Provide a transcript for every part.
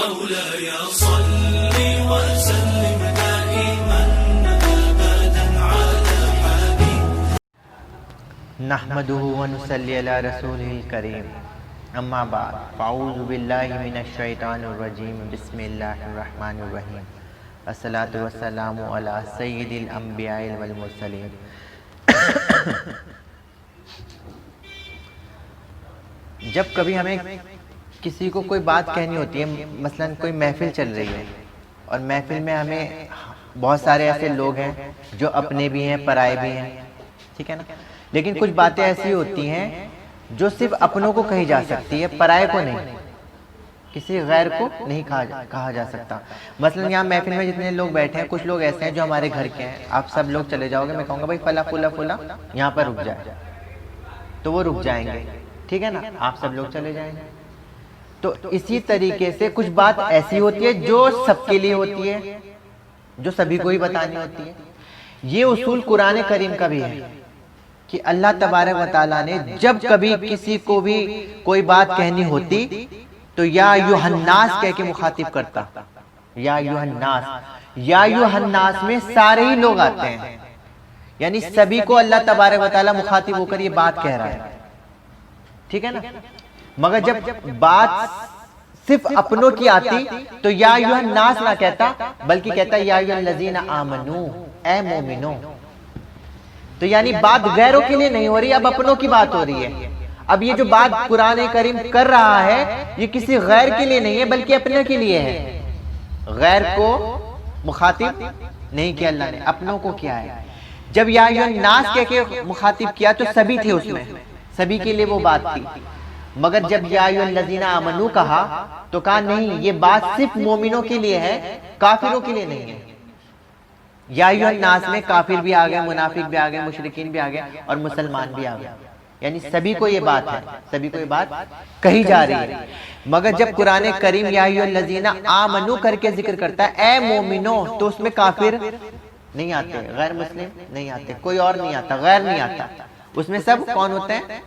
مولاي صل وسلم دائما أبدا على حبيب نحمده ونصلي على رسوله الكريم اما بعد فاعوذ باللہ من الشیطان الرجیم بسم اللہ الرحمن الرحیم الصلاۃ والسلام علی سید الانبیاء والمرسلین۔ جب کبھی ہمیں کسی کو کوئی بات کہنی ہوتی ہے، مثلا کوئی محفل چل رہی ہے اور محفل میں ہمیں بہت سارے ایسے لوگ ہیں جو اپنے بھی ہیں پرائے بھی ہیں، ٹھیک ہے نا، لیکن کچھ باتیں ایسی ہوتی ہیں جو صرف اپنوں کو کہی جا سکتی ہے، پرائے کو نہیں، کسی غیر کو نہیں کہا جا سکتا۔ مثلا یہاں محفل میں جتنے لوگ بیٹھے ہیں، کچھ لوگ ایسے ہیں جو ہمارے گھر کے ہیں، آپ سب لوگ چلے جاؤ گے، میں کہوں گا بھائی فلاں فلاں فلاں یہاں پر رک جائے، تو وہ رک جائیں گے، ٹھیک ہے نا، آپ سب لوگ چلے جائیں گے۔ تو اسی طریقے سے کچھ بات ایسی ہوتی ہے جو سب کے لیے ہوتی ہے، جو سبھی کو ہی بتانی ہوتی ہے۔ یہ اصول قرآن کریم کا بھی ہے کہ اللہ تبارک و تعالیٰ نے جب کبھی کسی کو بھی کوئی بات کہنی ہوتی تو یا ایھا الناس کہہ کے مخاطب کرتا، یا ایھا الناس، یا ایھا الناس میں سارے ہی لوگ آتے ہیں، یعنی سبھی کو اللہ تبارک و تعالیٰ مخاطب ہو کر یہ بات کہہ رہا ہے، ٹھیک ہے نا۔ مگر جب بات صرف اپنوں کی آتی تو یا ایھا الناس نہ کہتا، بلکہ کہتا یا ایھا الذین آمنو، اے مومنوں۔ تو یعنی بات غیروں کے لیے نہیں ہو رہی، اب اپنوں کی بات ہو رہی ہے۔ اب یہ جو بات قرآن کریم کر رہا ہے یہ کسی غیر کے لیے نہیں ہے بلکہ اپنے کے لیے ہے۔ غیر کو مخاطب نہیں کیا اللہ نے، اپنوں کو کیا ہے۔ جب یا ایھا الناس کہہ کے مخاطب کیا تو سبھی تھے اس میں، سبھی کے لیے وہ بات تھی۔ مگر جب یا ایھا الذین آمنو کہا تو کہا نہیں، یہ بات صرف مومنوں کے لیے ہے، کافروں کے لیے نہیں ہے۔ یا ایھا الناس میں کافر بھی آ گئے، منافق بھی آ گئے، مشرکین بھی آ گئے اور مسلمان بھی آ گئے، یعنی سبھی کو یہ بات ہے، سبھی کو یہ بات کہی جا رہی ہے۔ مگر جب قرآن کریم یا ایھا الذین آمنو کر کے ذکر کرتا ہے اے مومنوں، تو اس میں کافر نہیں آتے، غیر مسلم نہیں آتے، کوئی اور نہیں آتا، غیر نہیں آتا، اس میں سب کون ہوتے ہیں؟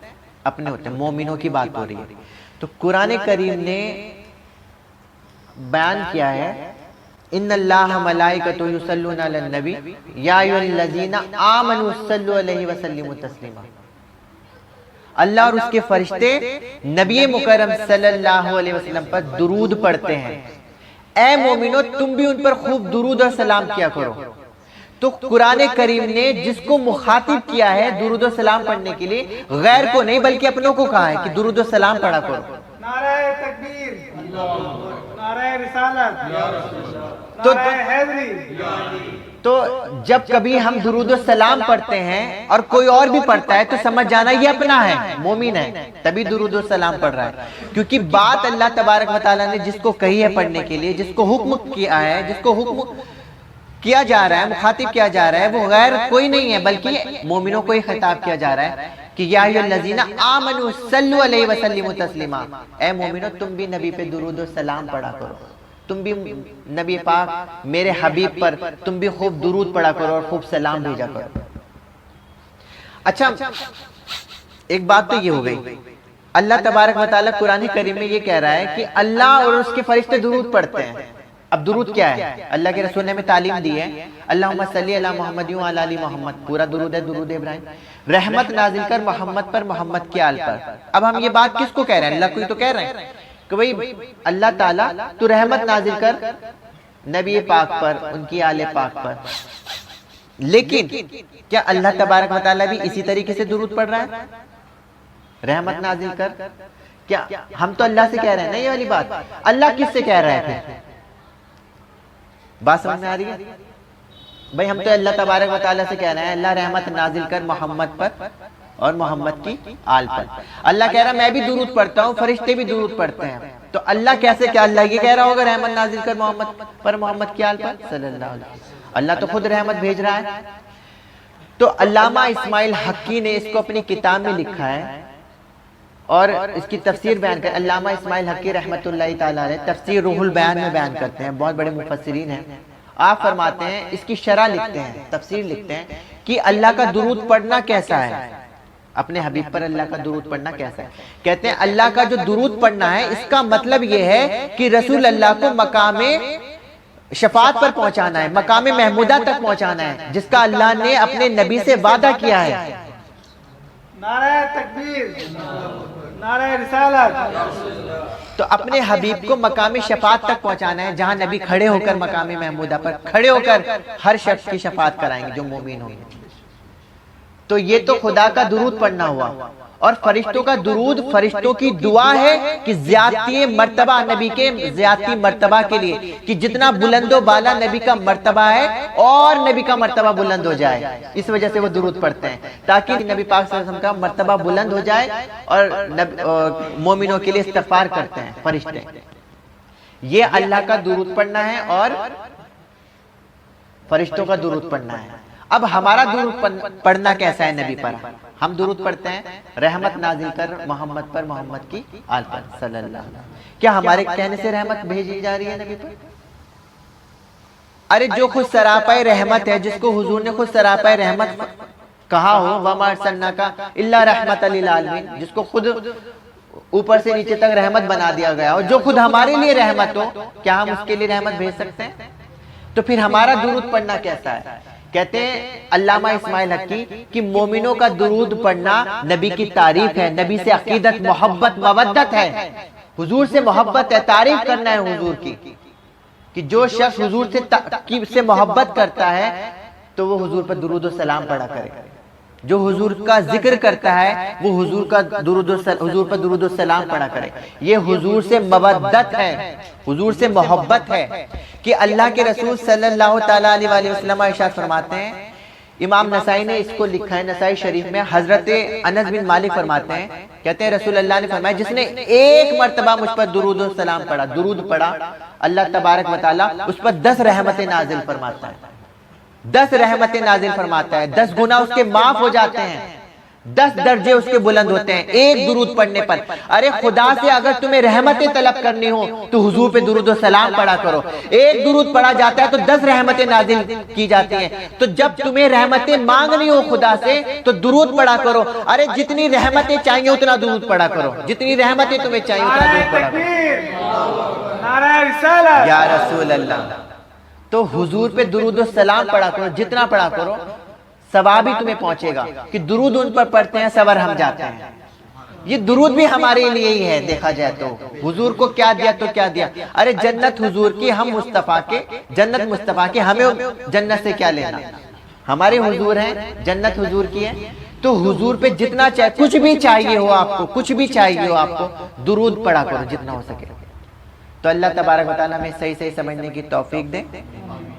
اپنے ہوتے ہیں، مومنوں کی بات ہو رہی ہے۔ تو قرآن کریم نے بیان کیا ہے ان اللہ ملائکۃ یصلون علی النبی یا ایھا الذین آمنوا صلوا علیہ وسلموا تسلیما۔ اللہ اور اس کے فرشتے نبی مکرم صلی اللہ علیہ وسلم پر درود پڑھتے ہیں، اے مومنو تم بھی ان پر خوب درود اور سلام کیا کرو۔ تو قرآن کریم نے جس کو مخاطب کیا ہے درود و سلام پڑھنے کے لیے، غیر کو نہیں بلکہ اپنوں کو کہا ہے کہ درود و سلام پڑھا کرو۔ نعرہ تکبیر، نعرہ رسالت، تو نعرہ حیدری۔ تو جب کبھی ہم درود و سلام پڑھتے ہیں اور کوئی اور بھی پڑھتا ہے تو سمجھ جانا یہ اپنا ہے، مومن ہے، تبھی درود و سلام پڑھ رہا ہے، کیونکہ بات اللہ تبارک و تعالیٰ نے جس کو کہی ہے پڑھنے کے لیے، جس کو حکم کیا ہے، جس کو حکم کیا جا رہا ہے، مخاطب کیا جا رہا ہے، وہ غیر کوئی نہیں ہے بلکہ مومنوں کو ہی خطاب کیا جا رہا ہے کہ یا ایھا الذین آمنوا صلوا علیہ وسلموا تسلیما، اے مومنوں تم بھی نبی پہ درود و سلام پڑھا کرو، تم بھی نبی پاک میرے حبیب پر تم بھی خوب درود پڑھا کرو اور خوب سلام بھیجا کرو۔ اچھا، ایک بات تو یہ ہو گئی، اللہ تبارک و تعالیٰ قرآن کریم میں یہ کہہ رہا ہے کہ اللہ اور اس کے فرشتے درود پڑھتے ہیں۔ اب درود کیا ہے؟ اللہ کے رسول نے ہمیں تعلیم دی ہے، اللہم صلی علی محمد وعلی آل محمد، پورا درود ہے، درود ابراہیم، رحمت نازل کر محمد پر، محمد کے آل پر۔ اب ہم یہ بات کس کو کہہ رہے ہیں؟ اللہ کو ہی تو کہہ رہے ہیں کہ بھئی اللہ تعالیٰ تو رحمت نازل کر نبی پاک پر، ان کی آل پاک پر۔ لیکن کیا اللہ تبارک و تعالیٰ بھی اسی طریقے سے درود پڑھ رہا ہے؟ رحمت نازل کر، کیا ہم تو اللہ سے کہہ رہے ہیں نا یہ والی بات، اللہ کس سے کہہ رہا ہے پھر؟ بات سمجھ میں آ رہی ہے؟ بھئی ہم تو اللہ تبارک و تعالیٰ سے کہہ رہے ہیں اللہ رحمت نازل کر محمد پر اور محمد کی آل پر۔ اللہ کہہ رہا ہے میں بھی درود پڑھتا ہوں، فرشتے بھی درود پڑھتے ہیں، تو اللہ کیسے، کیا اللہ یہ کہہ رہا ہوگا رحمت نازل کر محمد پر، محمد کی آل پر صلی اللہ علیہ وسلم؟ اللہ تو خود رحمت بھیج رہا ہے۔ تو علامہ اسماعیل حقی نے اس کو اپنی کتاب میں لکھا ہے اور اس کی تفسیر بیان کر، علامہ اسماعیل حقی رحمۃ اللہ تعالیٰ علیہ تفسیر روح البیان میں بیان کرتے ہیں، بہت بڑے مفسرین ہیں۔ آپ فرماتے ہیں، اس کی شرح لکھتے ہیں، تفسیر لکھتے ہیں کہ اللہ کا درود پڑھنا کیسا ہے۔ اپنے حبیب پر اللہ کا درود پڑھنا کیسا ہے؟ کہتے ہیں اللہ کا جو درود پڑھنا ہے اس کا مطلب یہ ہے کہ رسول اللہ کو مقام شفاعت پر پہنچانا ہے، مقام محمودہ تک پہنچانا ہے، جس کا اللہ نے اپنے نبی سے وعدہ کیا ہے۔ نعرہ تکبیر، نعرہ رسالت۔ تو اپنے حبیب کو مقام شفاعت تک پہنچانا ہے، جہاں نبی کھڑے ہو کر مقام محمودہ پر کھڑے ہو کر ہر شخص کی شفاعت کرائیں گے جو مومن ہوں گے۔ تو یہ تو خدا کا درود پڑھنا ہوا، اور فرشتوں کا درود فرشتوں کی دعا ہے کہ زیادتی مرتبہ نبی کے زیادتی مرتبہ کے لیے، کہ جتنا بلند و بالا نبی کا مرتبہ ہے اور نبی کا مرتبہ بلند ہو جائے، اس وجہ سے وہ درود پڑھتے ہیں تاکہ نبی پاک صلی اللہ علیہ وسلم کا مرتبہ بلند ہو جائے، اور مومنوں کے لیے استغفار کرتے ہیں فرشتے۔ یہ اللہ کا درود پڑھنا ہے اور فرشتوں کا درود پڑھنا ہے۔ اب ہمارا درود پڑھنا کیسا ہے نبی پر؟ ہم درود پڑھتے ہیں رحمت نازل کر محمد پر، محمد کی آل پر صلی اللہ علیہ وسلم۔ کیا ہمارے کہنے سے رحمت بھیجی جا رہی ہے نبی پر؟ ارے جو خود سراپائے رحمت ہے، جس کو حضور نے خود سراپائے رحمت کہا ہو، وَمَا أَرْسَلْنَاكَ إِلَّا رَحْمَةً لِلْعَالَمِينَ، جس کو خود اوپر سے نیچے تک رحمت بنا دیا گیا اور جو خود ہمارے لیے رحمت ہو، کیا ہم اس کے لیے رحمت بھیج سکتے ہیں؟ تو پھر ہمارا درود پڑھنا کیسا ہے؟ کہتے ہیں علامہ اسماعیل حقی کہ مومنوں کا درود پڑھنا نبی کی تعریف ہے، نبی سے عقیدت، محبت، مودت ہے، حضور سے محبت ہے، تعریف کرنا ہے حضور کی، کہ جو شخص حضور سے محبت کرتا ہے تو وہ حضور پر درود و سلام پڑھا کرے، جو حضور کا ذکر کرتا ہے وہ حضور پر درود و سلام پڑھا کرے۔ یہ حضور سے مودت ہے، حضور سے محبت ہے، کہ اللہ کے رسول صلی اللہ تعالیٰ علیہ وسلم ارشاد فرماتے ہیں، امام نسائی نے اس کو لکھا ہے نسائی شریف میں، حضرت انس بن مالک فرماتے ہیں، کہتے ہیں رسول اللہ نے فرمایا جس نے ایک مرتبہ مجھ پر درود و سلام پڑھا، درود پڑھا، اللہ تبارک و تعالیٰ اس پر 10 رحمتیں نازل فرماتا ہے، 10 رحمتیں نازل فرماتا ہے، 10 گناہ اس کے معاف ہو جاتے ہیں، 10 درجے اس کے بلند ہوتے ہیں ایک درود پڑھنے پر۔ ارے خدا سے اگر تمہیں رحمتیں طلب کرنی ہو تو حضور پہ درود و سلام پڑھا کرو، ایک درود پڑھا جاتا ہے تو 10 رحمتیں نازل کی جاتی ہیں۔ تو جب تمہیں رحمتیں مانگنی ہو خدا سے تو درود پڑھا کرو، ارے جتنی رحمتیں چاہیے اتنا درود پڑھا کرو، جتنی رحمتیں تمہیں چاہیے اتنا درود پڑھا کرو۔ نعرہ رسالت۔ یا رسول اللہ، تو حضور پہ درود و سلام پڑھا کرو، جتنا پڑھا کرو ثواب ہی تمہیں پہنچے گا، کہ درود ان پر پڑھتے ہیں صبر ہم جاتے ہیں۔ یہ درود بھی ہمارے لیے ہی ہے، دیکھا جائے تو حضور کو کیا دیا تو کیا دیا، ارے جنت حضور کی، ہم مصطفیٰ کے، جنت مصطفیٰ کے، ہمیں جنت سے کیا لینا، ہمارے حضور ہیں، جنت حضور کی ہے۔ تو حضور پہ جتنا چاہیے، کچھ بھی چاہیے ہو آپ کو، کچھ بھی چاہیے ہو آپ کو، درود پڑھا کرو جتنا ہو سکے۔ تو اللہ تبارک و تعالیٰ ہمیں صحیح سمجھنے کی توفیق دے،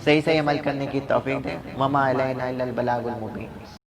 صحیح عمل کرنے کی توفیق دے۔ وما علینا الا البلاغ المبین۔